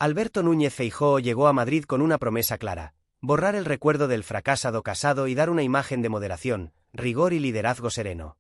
Alberto Núñez Feijóo llegó a Madrid con una promesa clara: borrar el recuerdo del fracasado Casado y dar una imagen de moderación, rigor y liderazgo sereno.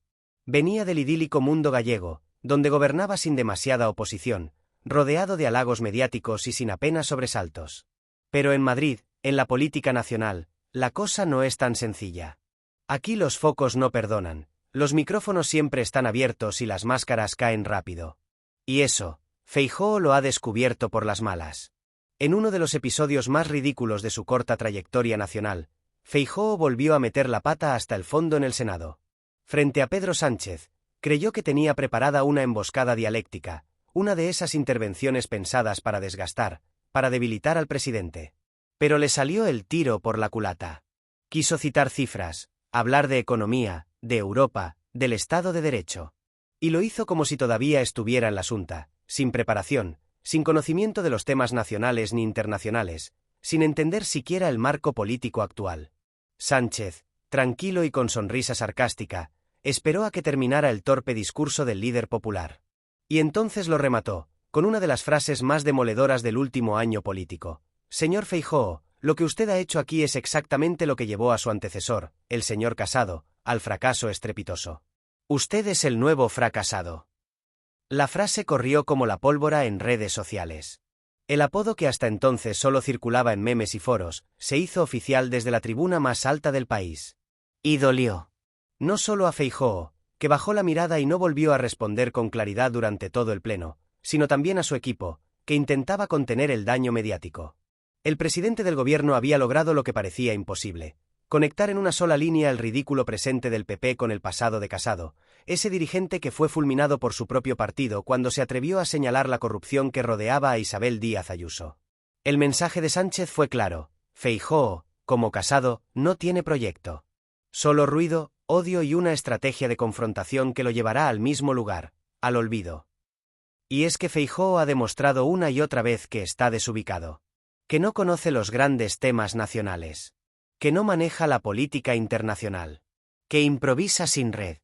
Venía del idílico mundo gallego, donde gobernaba sin demasiada oposición, rodeado de halagos mediáticos y sin apenas sobresaltos. Pero en Madrid, en la política nacional, la cosa no es tan sencilla. Aquí los focos no perdonan, los micrófonos siempre están abiertos y las máscaras caen rápido. Y eso, Feijóo lo ha descubierto por las malas. En uno de los episodios más ridículos de su corta trayectoria nacional, Feijóo volvió a meter la pata hasta el fondo en el Senado. Frente a Pedro Sánchez, creyó que tenía preparada una emboscada dialéctica, una de esas intervenciones pensadas para desgastar, para debilitar al presidente. Pero le salió el tiro por la culata. Quiso citar cifras, hablar de economía, de Europa, del Estado de Derecho. Y lo hizo como si todavía estuviera en la Xunta, sin preparación, sin conocimiento de los temas nacionales ni internacionales, sin entender siquiera el marco político actual. Sánchez, tranquilo y con sonrisa sarcástica, esperó a que terminara el torpe discurso del líder popular. Y entonces lo remató, con una de las frases más demoledoras del último año político. Señor Feijóo, lo que usted ha hecho aquí es exactamente lo que llevó a su antecesor, el señor Casado, al fracaso estrepitoso. Usted es el nuevo fracasado. La frase corrió como la pólvora en redes sociales. El apodo que hasta entonces solo circulaba en memes y foros, se hizo oficial desde la tribuna más alta del país. Y dolió. No solo a Feijóo, que bajó la mirada y no volvió a responder con claridad durante todo el pleno, sino también a su equipo, que intentaba contener el daño mediático. El presidente del gobierno había logrado lo que parecía imposible: conectar en una sola línea el ridículo presente del PP con el pasado de Casado, ese dirigente que fue fulminado por su propio partido cuando se atrevió a señalar la corrupción que rodeaba a Isabel Díaz Ayuso. El mensaje de Sánchez fue claro: Feijóo, como Casado, no tiene proyecto. Solo ruido, odio y una estrategia de confrontación que lo llevará al mismo lugar, al olvido. Y es que Feijóo ha demostrado una y otra vez que está desubicado, que no conoce los grandes temas nacionales, que no maneja la política internacional, que improvisa sin red.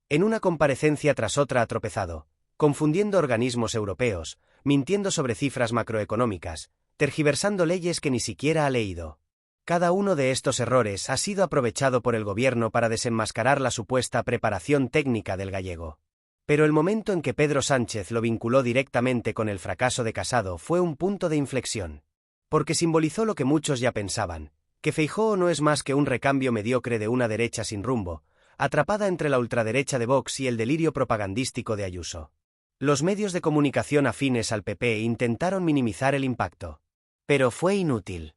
En una comparecencia tras otra ha tropezado, confundiendo organismos europeos, mintiendo sobre cifras macroeconómicas, tergiversando leyes que ni siquiera ha leído. Cada uno de estos errores ha sido aprovechado por el gobierno para desenmascarar la supuesta preparación técnica del gallego. Pero el momento en que Pedro Sánchez lo vinculó directamente con el fracaso de Casado fue un punto de inflexión. Porque simbolizó lo que muchos ya pensaban: que Feijóo no es más que un recambio mediocre de una derecha sin rumbo, atrapada entre la ultraderecha de Vox y el delirio propagandístico de Ayuso. Los medios de comunicación afines al PP intentaron minimizar el impacto. Pero fue inútil.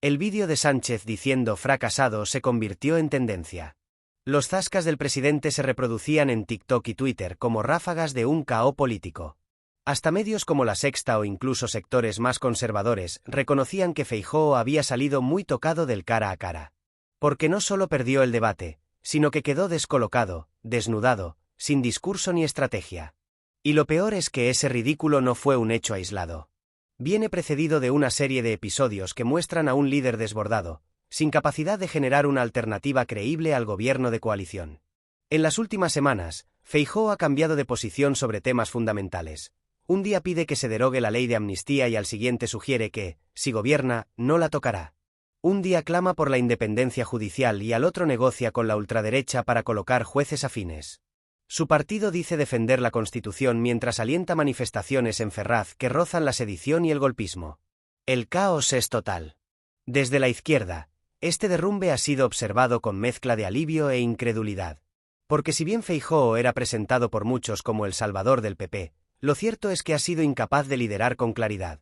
El vídeo de Sánchez diciendo fracasado se convirtió en tendencia. Los zascas del presidente se reproducían en TikTok y Twitter como ráfagas de un caos político. Hasta medios como La Sexta o incluso sectores más conservadores reconocían que Feijóo había salido muy tocado del cara a cara. Porque no solo perdió el debate, sino que quedó descolocado, desnudado, sin discurso ni estrategia. Y lo peor es que ese ridículo no fue un hecho aislado. Viene precedido de una serie de episodios que muestran a un líder desbordado, sin capacidad de generar una alternativa creíble al gobierno de coalición. En las últimas semanas, Feijóo ha cambiado de posición sobre temas fundamentales. Un día pide que se derogue la ley de amnistía y al siguiente sugiere que, si gobierna, no la tocará. Un día clama por la independencia judicial y al otro negocia con la ultraderecha para colocar jueces afines. Su partido dice defender la Constitución mientras alienta manifestaciones en Ferraz que rozan la sedición y el golpismo. El caos es total. Desde la izquierda, este derrumbe ha sido observado con mezcla de alivio e incredulidad. Porque si bien Feijóo era presentado por muchos como el salvador del PP, lo cierto es que ha sido incapaz de liderar con claridad.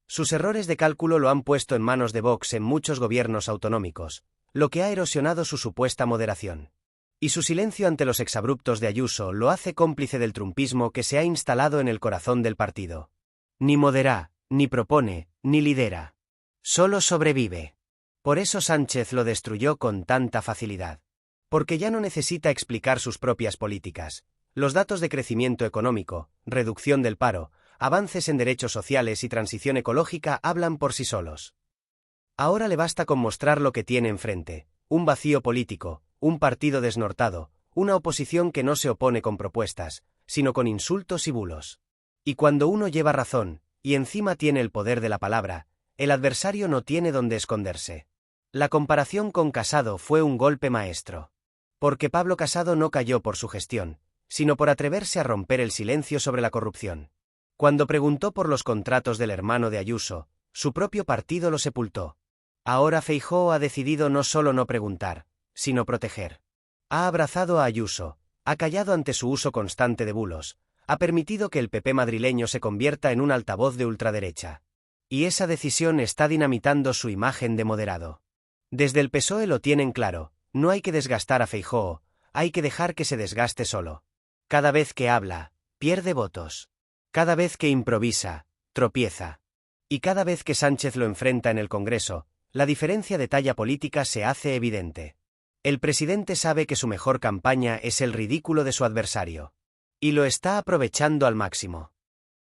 Sus errores de cálculo lo han puesto en manos de Vox en muchos gobiernos autonómicos, lo que ha erosionado su supuesta moderación. Y su silencio ante los exabruptos de Ayuso lo hace cómplice del trumpismo que se ha instalado en el corazón del partido. Ni modera, ni propone, ni lidera. Solo sobrevive. Por eso Sánchez lo destruyó con tanta facilidad. Porque ya no necesita explicar sus propias políticas. Los datos de crecimiento económico, reducción del paro, avances en derechos sociales y transición ecológica hablan por sí solos. Ahora le basta con mostrar lo que tiene enfrente: un vacío político, un partido desnortado, una oposición que no se opone con propuestas, sino con insultos y bulos. Y cuando uno lleva razón, y encima tiene el poder de la palabra, el adversario no tiene dónde esconderse. La comparación con Casado fue un golpe maestro. Porque Pablo Casado no cayó por su gestión, sino por atreverse a romper el silencio sobre la corrupción. Cuando preguntó por los contratos del hermano de Ayuso, su propio partido lo sepultó. Ahora Feijóo ha decidido no solo no preguntar, sino proteger. Ha abrazado a Ayuso, ha callado ante su uso constante de bulos, ha permitido que el PP madrileño se convierta en un altavoz de ultraderecha. Y esa decisión está dinamitando su imagen de moderado. Desde el PSOE lo tienen claro, no hay que desgastar a Feijóo, hay que dejar que se desgaste solo. Cada vez que habla, pierde votos. Cada vez que improvisa, tropieza. Y cada vez que Sánchez lo enfrenta en el Congreso, la diferencia de talla política se hace evidente. El presidente sabe que su mejor campaña es el ridículo de su adversario. Y lo está aprovechando al máximo.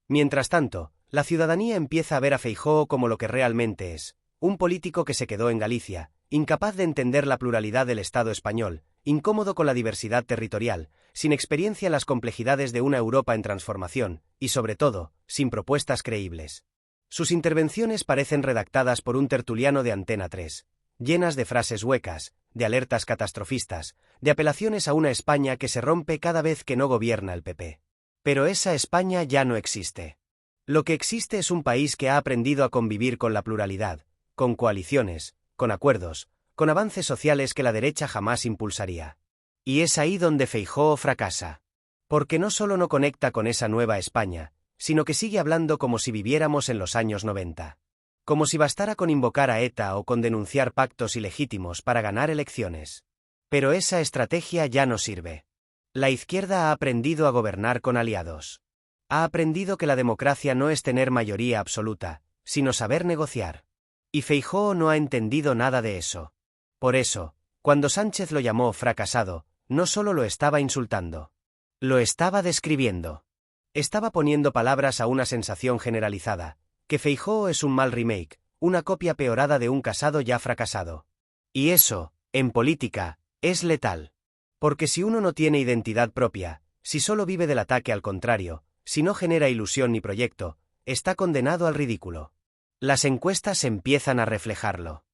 Mientras tanto, la ciudadanía empieza a ver a Feijóo como lo que realmente es, un político que se quedó en Galicia, incapaz de entender la pluralidad del Estado español, incómodo con la diversidad territorial, sin experiencia en las complejidades de una Europa en transformación, y sobre todo, sin propuestas creíbles. Sus intervenciones parecen redactadas por un tertuliano de Antena 3, llenas de frases huecas, de alertas catastrofistas, de apelaciones a una España que se rompe cada vez que no gobierna el PP. Pero esa España ya no existe. Lo que existe es un país que ha aprendido a convivir con la pluralidad, con coaliciones, con acuerdos, con avances sociales que la derecha jamás impulsaría. Y es ahí donde Feijóo fracasa. Porque no solo no conecta con esa nueva España, sino que sigue hablando como si viviéramos en los años 90. Como si bastara con invocar a ETA o con denunciar pactos ilegítimos para ganar elecciones. Pero esa estrategia ya no sirve. La izquierda ha aprendido a gobernar con aliados. Ha aprendido que la democracia no es tener mayoría absoluta, sino saber negociar. Y Feijóo no ha entendido nada de eso. Por eso, cuando Sánchez lo llamó fracasado, no solo lo estaba insultando. Lo estaba describiendo. Estaba poniendo palabras a una sensación generalizada, que Feijóo es un mal remake, una copia peorada de un Casado ya fracasado. Y eso, en política, es letal. Porque si uno no tiene identidad propia, si solo vive del ataque al contrario, si no genera ilusión ni proyecto, está condenado al ridículo. Las encuestas empiezan a reflejarlo.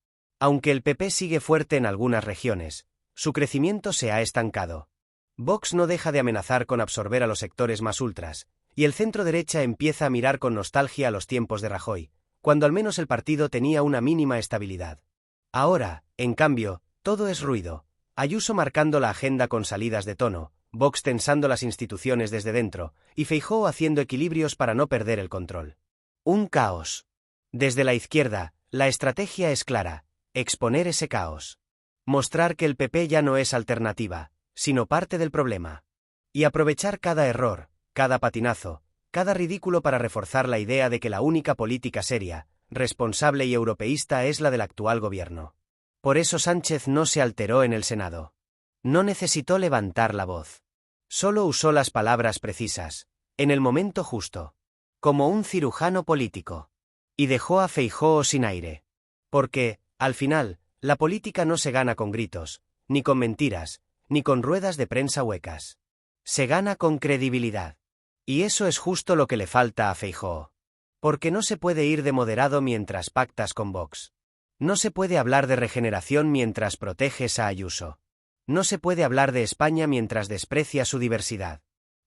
Aunque el PP sigue fuerte en algunas regiones, su crecimiento se ha estancado. Vox no deja de amenazar con absorber a los sectores más ultras, y el centro-derecha empieza a mirar con nostalgia a los tiempos de Rajoy, cuando al menos el partido tenía una mínima estabilidad. Ahora, en cambio, todo es ruido. Ayuso marcando la agenda con salidas de tono, Vox tensando las instituciones desde dentro, y Feijóo haciendo equilibrios para no perder el control. Un caos. Desde la izquierda, la estrategia es clara: exponer ese caos. Mostrar que el PP ya no es alternativa, sino parte del problema. Y aprovechar cada error, cada patinazo, cada ridículo para reforzar la idea de que la única política seria, responsable y europeísta es la del actual gobierno. Por eso Sánchez no se alteró en el Senado. No necesitó levantar la voz. Solo usó las palabras precisas, en el momento justo. Como un cirujano político. Y dejó a Feijóo sin aire. Porque, al final, la política no se gana con gritos, ni con mentiras, ni con ruedas de prensa huecas. Se gana con credibilidad. Y eso es justo lo que le falta a Feijóo. Porque no se puede ir de moderado mientras pactas con Vox. No se puede hablar de regeneración mientras proteges a Ayuso. No se puede hablar de España mientras desprecias su diversidad.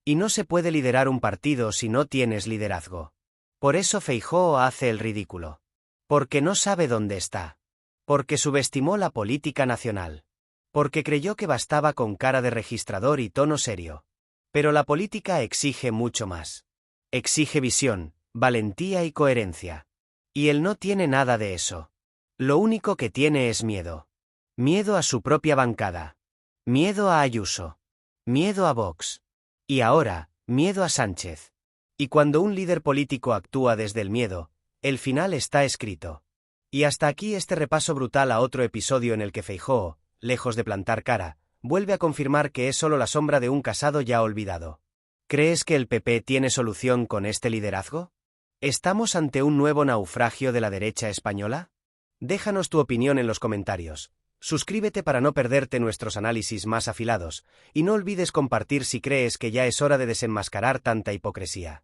Y no se puede liderar un partido si no tienes liderazgo. Por eso Feijóo hace el ridículo. Porque no sabe dónde está. Porque subestimó la política nacional. Porque creyó que bastaba con cara de registrador y tono serio. Pero la política exige mucho más. Exige visión, valentía y coherencia. Y él no tiene nada de eso. Lo único que tiene es miedo. Miedo a su propia bancada. Miedo a Ayuso. Miedo a Vox. Y ahora, miedo a Sánchez. Y cuando un líder político actúa desde el miedo, el final está escrito. Y hasta aquí este repaso brutal a otro episodio en el que Feijóo, lejos de plantar cara, vuelve a confirmar que es solo la sombra de un Casado ya olvidado. ¿Crees que el PP tiene solución con este liderazgo? ¿Estamos ante un nuevo naufragio de la derecha española? Déjanos tu opinión en los comentarios. Suscríbete para no perderte nuestros análisis más afilados, y no olvides compartir si crees que ya es hora de desenmascarar tanta hipocresía.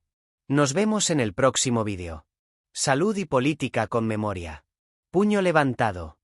Nos vemos en el próximo vídeo. Salud y política con memoria. Puño levantado.